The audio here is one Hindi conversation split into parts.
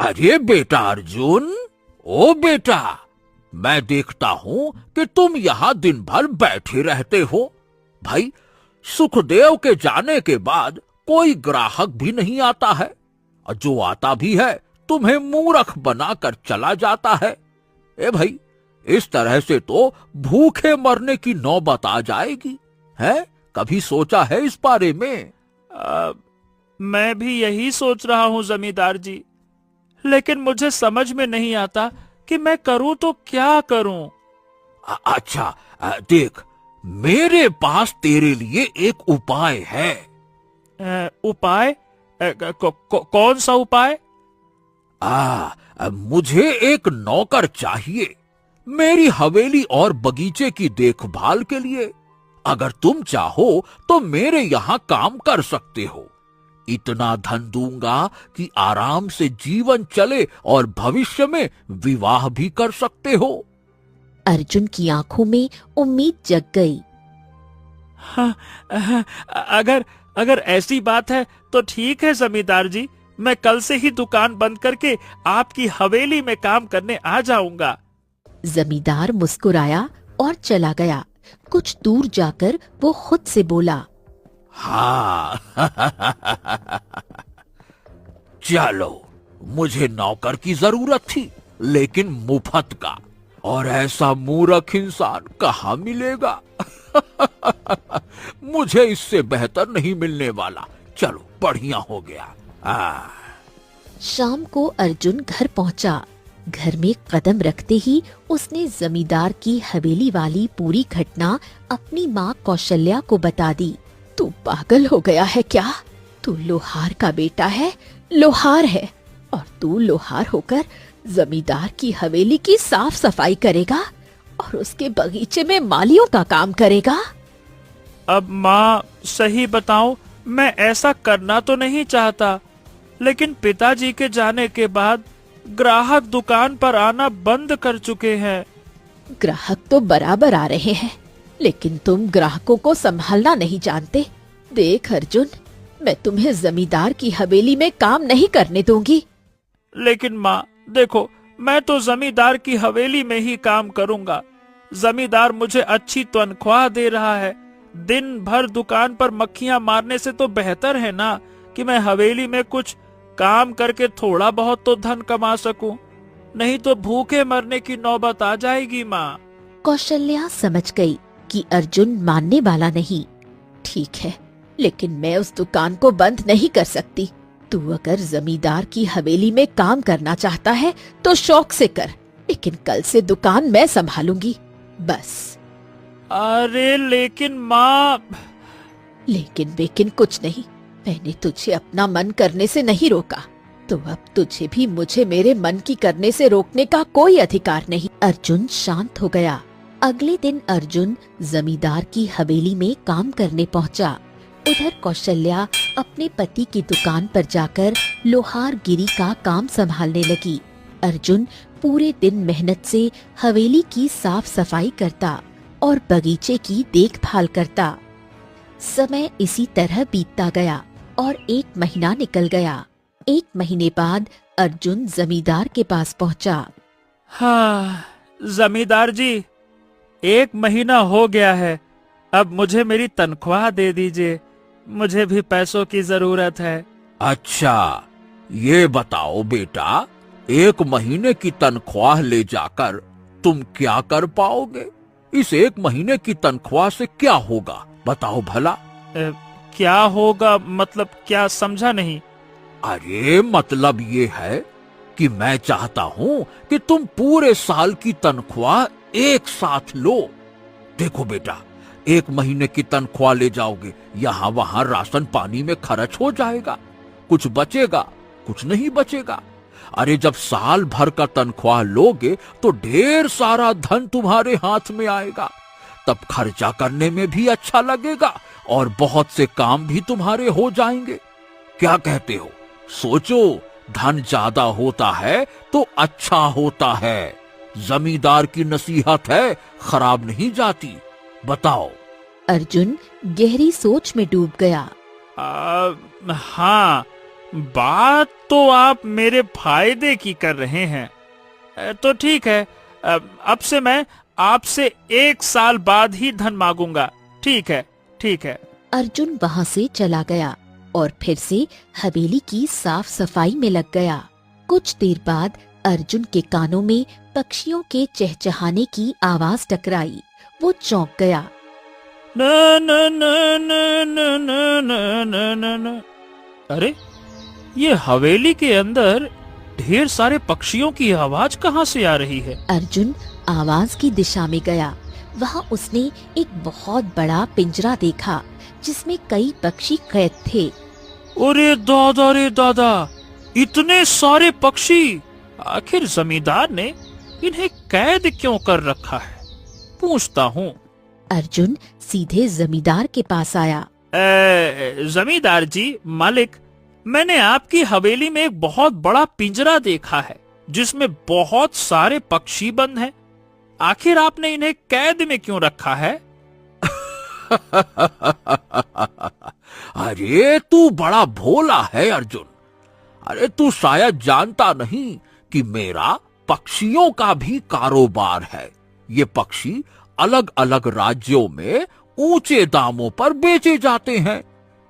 अरे बेटा अर्जुन, ओ बेटा, मैं देखता हूं कि तुम यहाँ दिन भर बैठे रहते हो। भाई, सुखदेव के जाने के बाद कोई ग्राहक भी नहीं आता है, और जो आता भी है तुम्हें मूर्ख बनाकर चला जाता है। ए भाई, इस तरह से तो भूखे मरने की नौबत आ जाएगी। है, कभी सोचा है इस बारे में? मैं भी यही सोच रहा हूँ जमींदार जी, लेकिन मुझे समझ में नहीं आता कि मैं करूँ तो क्या करूँ। अच्छा, देख, मेरे पास तेरे लिए एक उपाय है। उपाय? कौन सा उपाय? मुझे एक नौकर चाहिए मेरी हवेली और बगीचे की देखभाल के लिए। अगर तुम चाहो तो मेरे यहाँ काम कर सकते हो। इतना धन दूंगा कि आराम से जीवन चले और भविष्य में विवाह भी कर सकते हो। अर्जुन की आंखों में उम्मीद जग गई। हाँ, अगर ऐसी बात है तो ठीक है जमींदार जी, मैं कल से ही दुकान बंद करके आपकी हवेली में काम करने आ जाऊंगा। जमींदार मुस्कुराया और चला गया। कुछ दूर जाकर वो खुद से बोला, हाँ चलो, मुझे नौकर की जरूरत थी, लेकिन मुफ्त का, और ऐसा मूर्ख इंसान कहाँ मिलेगा। मुझे इससे बेहतर नहीं मिलने वाला। चलो, बढ़िया हो गया। शाम को अर्जुन घर पहुंचा। घर में कदम रखते ही उसने जमींदार की हवेली वाली पूरी घटना अपनी माँ कौशल्या को बता दी। तू पागल हो गया है क्या? तू लोहार का बेटा है, लोहार है, और तू लोहार होकर जमींदार की हवेली की साफ सफाई करेगा और उसके बगीचे में मालियों का काम करेगा। अब माँ, सही बताऊं, मैं ऐसा करना तो नहीं चाहता, लेकिन पिताजी के जाने के बाद ग्राहक दुकान पर आना बंद कर चुके हैं। ग्राहक तो बराबर आ रहे हैं, लेकिन तुम ग्राहकों को संभालना नहीं जानते। देख अर्जुन, मैं तुम्हें जमींदार की हवेली में काम नहीं करने दूंगी। लेकिन माँ देखो, मैं तो जमींदार की हवेली में ही काम करूंगा। जमींदार मुझे अच्छी तनख्वाह दे रहा है। दिन भर दुकान पर मक्खियां मारने से तो बेहतर है ना कि मैं हवेली में कुछ काम करके थोड़ा बहुत तो धन कमा सकूं, नहीं तो भूखे मरने की नौबत आ जाएगी। माँ, कौशल्या समझ गई कि अर्जुन मानने वाला नहीं। ठीक है, लेकिन मैं उस दुकान को बंद नहीं कर सकती। तू अगर जमींदार की हवेली में काम करना चाहता है तो शौक से कर, लेकिन कल से दुकान मैं संभालूंगी, बस। अरे लेकिन माँ। लेकिन कुछ नहीं। मैंने तुझे अपना मन करने से नहीं रोका, तो अब तुझे भी मुझे मेरे मन की करने से रोकने का कोई अधिकार नहीं। अर्जुन शांत हो गया। अगले दिन अर्जुन जमींदार की हवेली में काम करने पहुंचा। उधर कौशल्या अपने पति की दुकान पर जाकर लोहार गिरी का काम संभालने लगी। अर्जुन पूरे दिन मेहनत से हवेली की साफ सफाई करता और बगीचे की देखभाल करता। समय इसी तरह बीतता गया और 1 महीना निकल गया। 1 महीने बाद अर्जुन जमींदार के पास पहुंचा। हाँ जमींदार जी, 1 महीना हो गया है। अब मुझे मेरी तनख्वाह दे दीजिए, मुझे भी पैसों की जरूरत है। अच्छा, ये बताओ बेटा, 1 महीने की तनख्वाह ले जाकर तुम क्या कर पाओगे? इस 1 महीने की तनख्वाह से क्या होगा, बताओ भला। क्या होगा मतलब, क्या समझा नहीं। अरे मतलब ये है कि मैं चाहता हूँ कि तुम पूरे साल की तनख्वाह एक साथ लो। देखो बेटा, 1 महीने की तनख्वाह ले जाओगे, यहाँ वहाँ राशन पानी में खर्च हो जाएगा, कुछ बचेगा, कुछ नहीं बचेगा। अरे जब साल भर का तनख्वाह लोगे तो ढेर सारा धन तुम्हारे हाथ में आएगा, तब खर्चा करने में भी अच्छा लगेगा और बहुत से काम भी तुम्हारे हो जाएंगे। क्या कहते हो? सोचो, धन ज्यादा होता है तो अच्छा होता है। जमींदार की नसीहत है, खराब नहीं जाती। बताओ। अर्जुन गहरी सोच में डूब गया। हाँ, बात तो आप मेरे फायदे की कर रहे हैं। तो ठीक है, अब से मैं आपसे 1 साल बाद ही धन मांगूंगा। ठीक है, ठीक है। अर्जुन वहाँ से चला गया और फिर से हवेली की साफ सफाई में लग गया। कुछ देर बाद अर्जुन के कानों में पक्षियों के चहचहाने की आवाज टकराई। वो चौंक गया। न न न न न न न न न न। अरे, ये हवेली के अंदर ढेर सारे पक्षियों की आवाज कहाँ से आ रही है? अर्जुन आवाज की दिशा में गया। वहाँ उसने एक बहुत बड़ा पिंजरा देखा जिसमें कई पक्षी कैद थे। अरे दादा रे दादा, इतने सारे पक्षी! आखिर जमींदार ने इन्हें कैद क्यों कर रखा है? पूछता हूँ। अर्जुन सीधे जमींदार के पास आया। जमींदार जी, मालिक, मैंने आपकी हवेली में एक बहुत बड़ा पिंजरा देखा है जिसमें बहुत सारे पक्षी बंद हैं। आखिर आपने इन्हें कैद में क्यों रखा है? अरे तू बड़ा भोला है अर्जुन। अरे तू शायद जानता नहीं कि मेरा पक्षियों का भी कारोबार है। ये पक्षी अलग अलग राज्यों में ऊंचे दामों पर बेचे जाते हैं।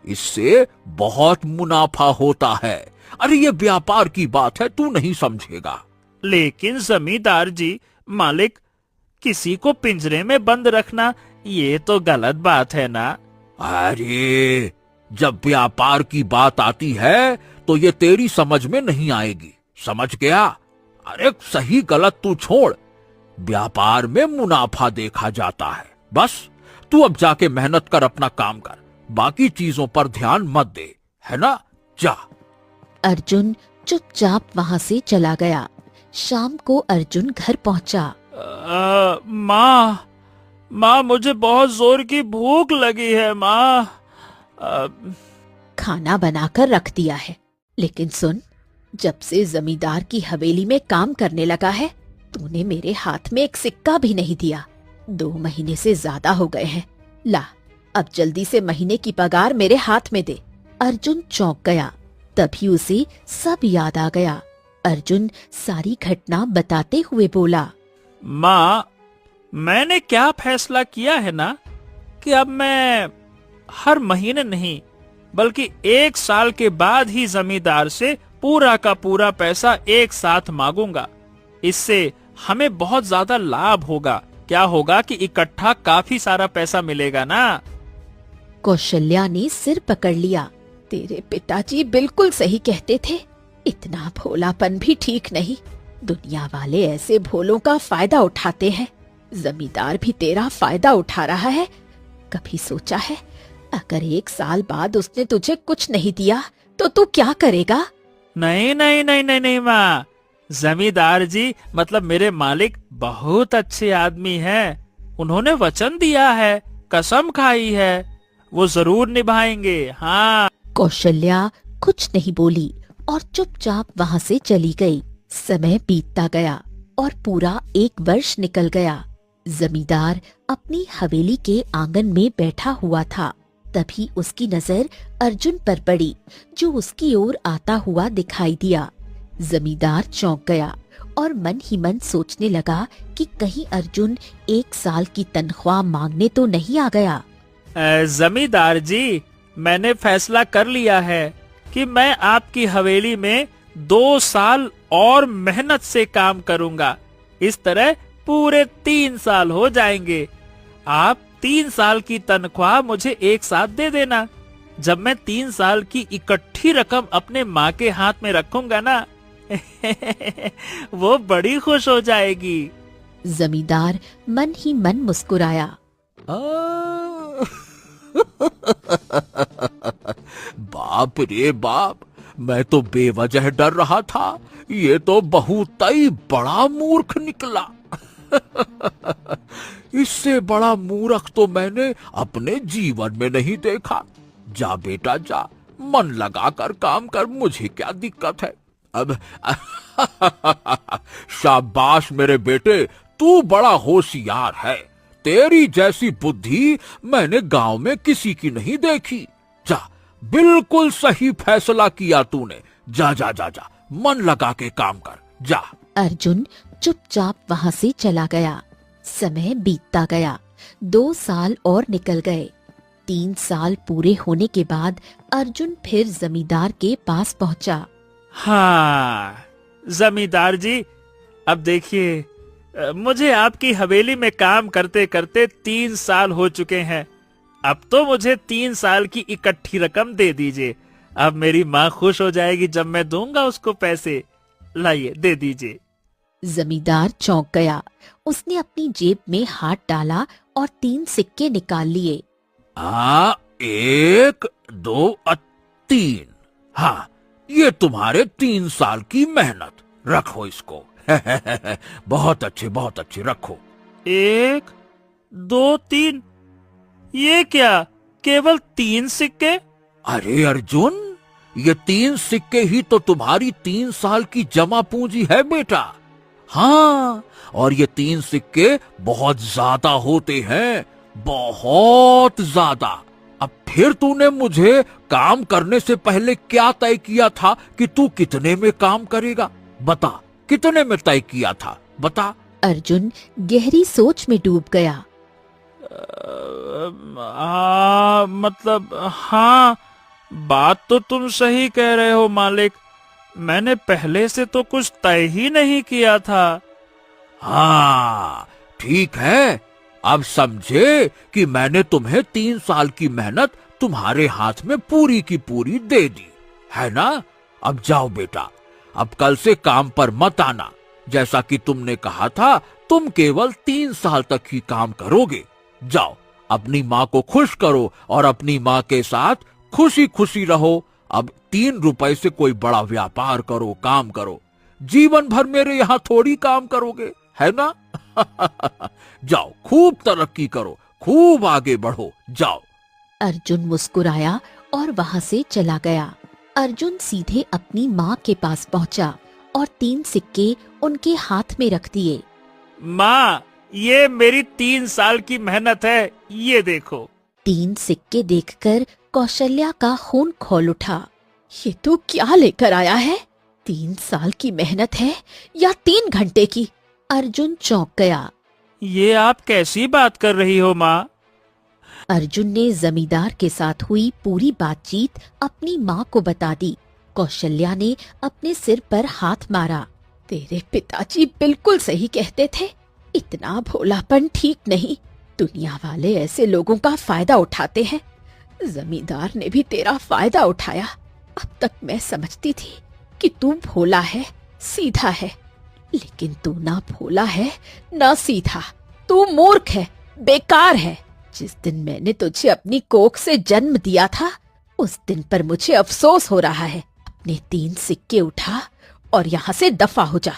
इससे बहुत मुनाफा होता है। अरे ये व्यापार की बात है, तू नहीं समझेगा। लेकिन जमींदार जी, मालिक, किसी को पिंजरे में बंद रखना ये तो गलत बात है ना? अरे जब व्यापार की बात आती है तो ये तेरी समझ में नहीं आएगी, समझ गया? अरे सही गलत तू छोड़, व्यापार में मुनाफा देखा जाता है। बस तू अब जाके मेहनत कर, अपना काम कर, बाकी चीजों पर ध्यान मत दे, है ना? जा। अर्जुन चुपचाप वहाँ से चला गया। शाम को अर्जुन घर पहुँचा। माँ, मुझे बहुत जोर की भूख लगी है माँ। खाना बनाकर रख दिया है, लेकिन सुन, जब से जमींदार की हवेली में काम करने लगा है, तूने मेरे हाथ में एक सिक्का भी नहीं दिया। 2 महीने से ज्यादा हो गए हैं। ला, अब जल्दी से महीने की पगार मेरे हाथ में दे। अर्जुन चौंक गया। तभी उसे सब याद आ गया। अर्जुन सारी घटना बताते हुए बोला। माँ, मैंने क्या फैसला किया है ना कि अब मैं हर महीने नहीं बल्कि 1 साल के बाद ही जमींदार से पूरा का पूरा पैसा एक साथ मांगूंगा। इससे हमें बहुत ज्यादा लाभ होगा। क्या होगा कि इकट्ठा काफी सारा पैसा मिलेगा ना। कौशल्या ने सिर पकड़ लिया। तेरे पिताजी बिल्कुल सही कहते थे। इतना भोलापन भी ठीक नहीं। दुनिया वाले ऐसे भोलों का फायदा उठाते हैं। जमींदार भी तेरा फायदा उठा रहा है। कभी सोचा है अगर 1 साल बाद उसने तुझे कुछ नहीं दिया तो तू क्या करेगा? नहीं नहीं नहीं नहीं नहीं माँ, जमींदार जी मतलब मेरे मालिक बहुत अच्छे आदमी हैं। उन्होंने वचन दिया है, कसम खाई है, वो जरूर निभाएंगे। हाँ। कौशल्या कुछ नहीं बोली और चुपचाप वहाँ से चली गई। समय बीतता गया और पूरा 1 वर्ष निकल गया। जमींदार अपनी हवेली के आंगन में बैठा हुआ था। तभी उसकी नजर अर्जुन पर पड़ी, जो उसकी ओर आता हुआ दिखाई दिया। जमींदार चौंक गया और मन ही मन सोचने लगा कि कहीं अर्जुन 1 साल की तनख्वाह मांगने तो नहीं आ गया। जमींदार जी, मैंने फैसला कर लिया है कि मैं आपकी हवेली में 2 साल और मेहनत से काम करूंगा। इस तरह पूरे 3 साल हो जाएंगे। आप 3 साल की तनख्वाह मुझे एक साथ दे देना। जब मैं 3 साल की इकट्ठी रकम अपने माँ के हाथ में रखूंगा ना वो बड़ी खुश हो जाएगी। जमींदार मन ही मन मुस्कुराया। बाप रे बाप, मैं तो बेवजह डर रहा था। ये तो बहुत ही बड़ा मूर्ख निकला। इससे बड़ा मूर्ख तो मैंने अपने जीवन में नहीं देखा। जा बेटा जा, मन लगाकर काम कर, मुझे क्या दिक्कत है। अब शाबाश मेरे बेटे, तू बड़ा होशियार है। तेरी जैसी बुद्धि मैंने गांव में किसी की नहीं देखी। जा बिल्कुल सही फैसला किया तूने। जा जा जा जा, मन लगा के काम कर, जा। अर्जुन चुपचाप वहां से चला गया। समय बीतता गया। 2 साल और निकल गए। 3 साल पूरे होने के बाद अर्जुन फिर जमींदार के पास पहुंचा। हाँ जमींदार जी, अब देखिए, मुझे आपकी हवेली में काम करते करते 3 साल हो चुके हैं। अब तो मुझे 3 साल की इकट्ठी रकम दे दीजिए। अब मेरी माँ खुश हो जाएगी जब मैं दूंगा उसको पैसे। लाइए, दे दीजिए। जमींदार चौंक गया। उसने अपनी जेब में हाथ डाला और 3 सिक्के निकाल लिए। 1 2 3। हाँ, ये तुम्हारे 3 साल की मेहनत। रखो इसको। बहुत अच्छे रखो। 1 2 3, ये क्या, केवल 3 सिक्के? अरे अर्जुन, ये 3 सिक्के ही तो तुम्हारी 3 साल की जमा पूंजी है बेटा। हाँ, और ये 3 सिक्के बहुत ज्यादा होते हैं, बहुत ज्यादा। अब फिर तूने मुझे काम करने से पहले क्या तय किया था कि तू कितने में काम करेगा? बता, कितने में तय किया था, बता। अर्जुन गहरी सोच में डूब गया। मतलब हाँ, बात तो तुम सही कह रहे हो मालिक। मैंने पहले से तो कुछ तय ही नहीं किया था। हाँ, ठीक है। अब समझे कि मैंने तुम्हें 3 साल की मेहनत तुम्हारे हाथ में पूरी की पूरी दे दी है ना? अब जाओ बेटा, अब कल से काम पर मत आना। जैसा कि तुमने कहा था, तुम केवल 3 साल तक ही काम करोगे। जाओ, अपनी माँ को खुश करो और अपनी माँ के साथ खुशी खुशी रहो। अब 3 रुपए से कोई बड़ा व्यापार करो, काम करो। जीवन भर मेरे यहाँ थोड़ी काम करोगे, है ना? जाओ, खूब तरक्की करो, खूब आगे बढ़ो, जाओ। अर्जुन मुस्कुराया और वहां से चला गया। अर्जुन सीधे अपनी माँ के पास पहुंचा और 3 सिक्के उनके हाथ में रख दिए। माँ, ये मेरी 3 साल की मेहनत है, ये देखो। 3 सिक्के देखकर कौशल्या का खून खौल उठा। ये तू क्या लेकर आया है? 3 साल की मेहनत है या 3 घंटे की? अर्जुन चौंक गया। ये आप कैसी बात कर रही हो माँ? अर्जुन ने जमींदार के साथ हुई पूरी बातचीत अपनी माँ को बता दी। कौशल्या ने अपने सिर पर हाथ मारा। तेरे पिताजी बिल्कुल सही कहते थे, इतना भोलापन ठीक नहीं। दुनिया वाले ऐसे लोगों का फायदा उठाते हैं। जमींदार ने भी तेरा फायदा उठाया। अब तक मैं समझती थी कि तू भोला है, सीधा है, लेकिन तू ना भोला है ना सीधा। तू मूर्ख है, बेकार है। जिस दिन मैंने तुझे अपनी कोख से जन्म दिया था, उस दिन पर मुझे अफसोस हो रहा है। अपने 3 सिक्के उठा और यहाँ से दफा हो जा,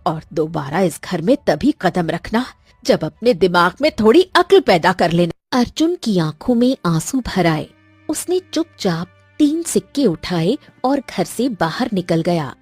और दोबारा इस घर में तभी कदम रखना जब अपने दिमाग में थोड़ी अक्ल पैदा कर लेना। अर्जुन की आंखों में आंसू भर आए। उसने चुपचाप 3 सिक्के उठाए और घर से बाहर निकल गया।